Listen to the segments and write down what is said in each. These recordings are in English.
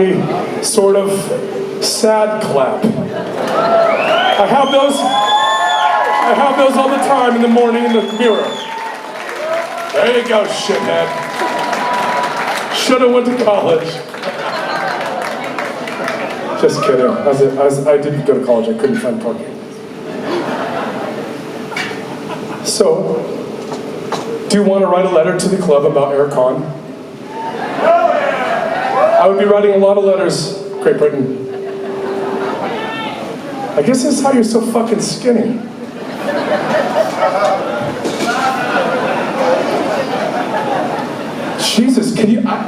melancholy, sort of sad clap. I have those all the time in the morning in the mirror. There you go, shithead. Shoulda went to college. Just kidding. I didn't go to college. I couldn't find parking. So, do you want to write a letter to the club about aircon? I would be writing a lot of letters, Great Britain. I guess that's how you're so fucking skinny. Jesus,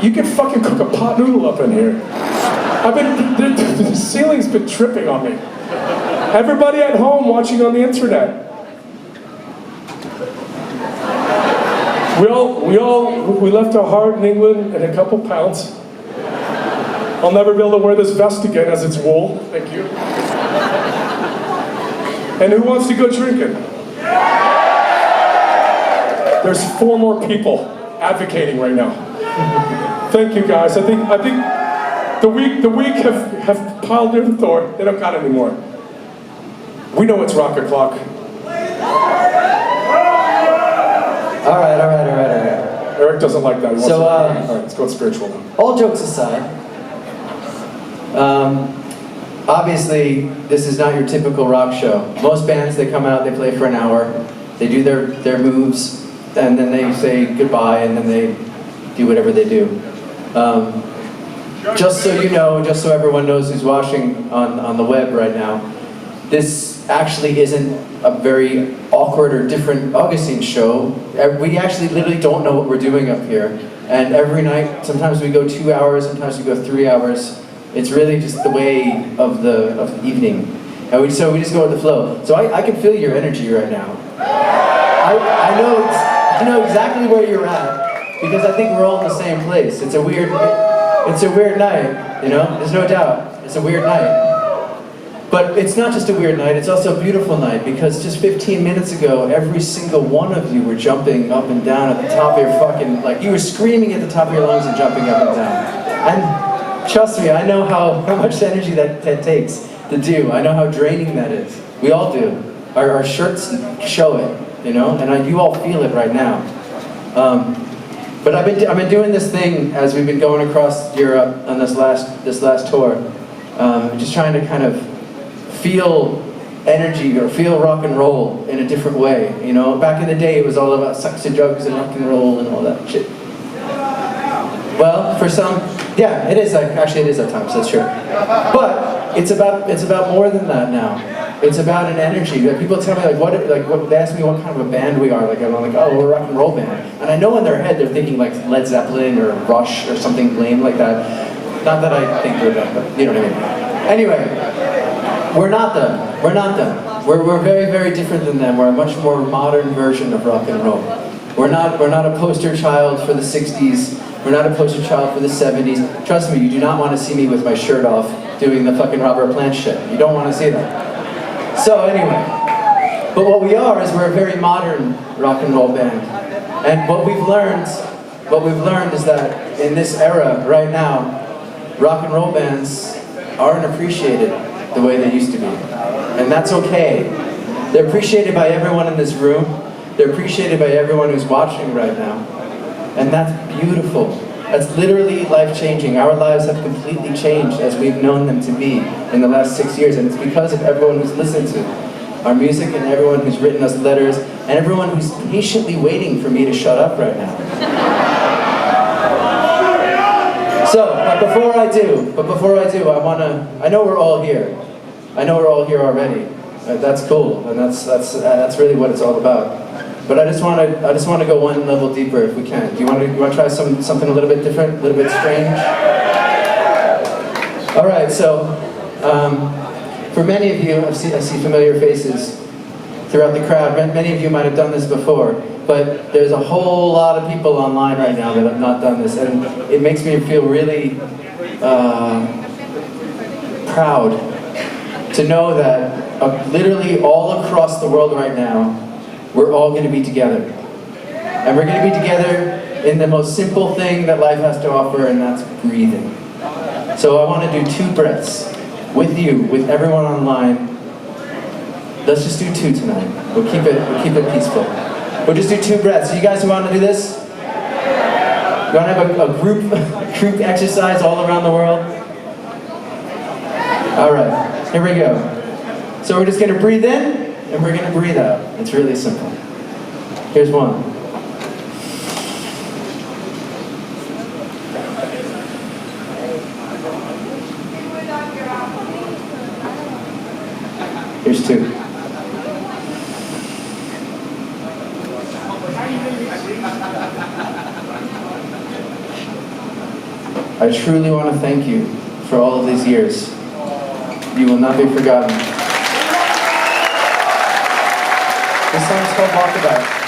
you can fucking cook a pot noodle up in here. The ceiling's been tripping on me. Everybody at home watching on the internet. We left our heart in England and a couple pounds. I'll never be able to wear this vest again as it's wool. Thank you. And who wants to go drinking? There's 4 more people advocating right now. Thank you guys. I think the weak have piled near the door. They don't got any more. We know it's rocket clock. All right. Eric doesn't like that. So, all right, let's go spiritual now. All jokes aside, obviously, this is not your typical rock show. Most bands, they come out, they play for an hour, they do their moves, and then they say goodbye, and then they do whatever they do. Just so you know, just so everyone knows who's watching on the web right now, this actually isn't a very awkward or different Augustines show. We actually literally don't know what we're doing up here. And every night, sometimes we go 2 hours, sometimes we go 3 hours. It's really just the way of the evening. And so we just go with the flow. So I can feel your energy right now. I know exactly where you're at, because I think we're all in the same place. It's a weird night, you know? There's no doubt. It's a weird night. But it's not just a weird night, it's also a beautiful night, because just 15 minutes ago, every single one of you were jumping up and down at the top of your fucking, like, you were screaming at the top of your lungs and jumping up and down. And trust me, I know how much energy that takes to do. I know how draining that is. We all do. Our shirts show it, you know, and you all feel it right now. But I've been doing this thing as we've been going across Europe on this last tour, just trying to kind of feel energy or feel rock and roll in a different way. You know, back in the day it was all about sex and drugs and rock and roll and all that shit. Well, for some, yeah, it is actually it is at times, that's true. But it's about more than that now. It's about an energy. Like, people tell me what they ask me what kind of a band we are. Like, I'm like, oh, we're a rock and roll band. And I know in their head they're thinking like Led Zeppelin or Rush or something lame like that. Not that I think we're them, but you know what I mean. Anyway, we're not them. We're not them. We're very, very different than them. We're a much more modern version of rock and roll. We're not a poster child for the 60s. We're not a poster child for the 70s. Trust me, you do not want to see me with my shirt off doing the fucking Robert Plant shit. You don't want to see that. So anyway, but what we are is we're a very modern rock and roll band. And what we've learned is that in this era, right now, rock and roll bands aren't appreciated the way they used to be. And that's okay. They're appreciated by everyone in this room. They're appreciated by everyone who's watching right now. And that's beautiful. That's literally life-changing. Our lives have completely changed as we've known them to be in the last 6 years. And it's because of everyone who's listened to our music and everyone who's written us letters and everyone who's patiently waiting for me to shut up right now. But before I do, I know we're all here. I know we're all here already. That's cool, and that's really what it's all about. But I just want to go one level deeper if we can. Do you want to try something a little bit different, a little bit strange? All right. So, for many of you, I see familiar faces throughout the crowd. Many of you might have done this before, but there's a whole lot of people online right now that have not done this, and it makes me feel really proud to know that literally all across the world right now, we're all going to be together. And we're going to be together in the most simple thing that life has to offer, and that's breathing. So I want to do 2 breaths with you, with everyone online. Let's just do 2 tonight. We'll keep it peaceful. We'll just do 2 breaths. So you guys who want to do this? You want to have a group exercise all around the world? All right, here we go. So we're just going to breathe in and we're going to breathe out. It's really simple. Here's one. Here's 2. I truly want to thank you for all of these years. You will not be forgotten. This song's called Walkabout.